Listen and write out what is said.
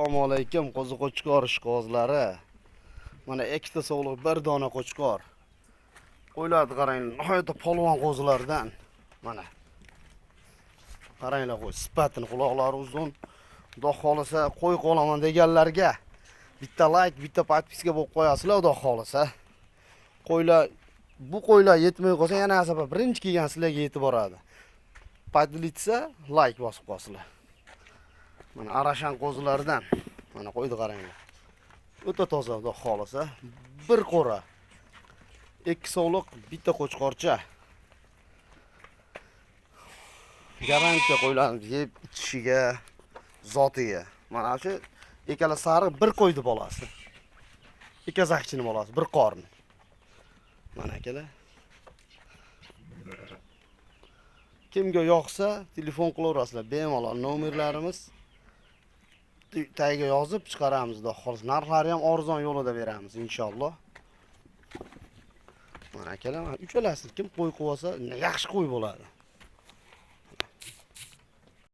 Assalomu alaykum, qo'ziqo'chkor ishqibozlari. Mana ikkita sog'liq bir dona qo'chqor. Qo'ylarni qarang, nihoyatda polvon qo'zilardan. Mana. Qaranglar qo'y, sifatini quloqlari uzun. Xudo xolisa qo'y qolaman deganlarga bitta like, bitta podpiska bo'lib qo'yasizlar, xudo xolisa. Qo'ylar bu qo'ylar yetmay qolsa yana sabab birinchi kelgan sizlarga yetib boradi. Podlitsa like bosib qo'yasizlar. Mana arashan qo'zilardan. Mana qo'ydi qaranglar. O'ta toza, xudo xolisa. Bir qo'ra. Ikki sog'liq, bitta qo'chqorcha. Garantiya qo'ylarni yeb ichishiga, zotiga. Mana shu ikkala sariq bir qo'ydi bolasi. Ikki zakchini bolasi, bir qorni. Mana akalar. Kimga yoqsa, telefon qilaverasizlar. Bemalol nomerlarimiz tagiga yozib chiqaramiz, xudo xolisa. Narxlari ham arzon yo'lida beramiz, inshaalloh. Mana akalar, uchalasi kim qo'y qo'ysa, yaxshi qo'y bo'ladi.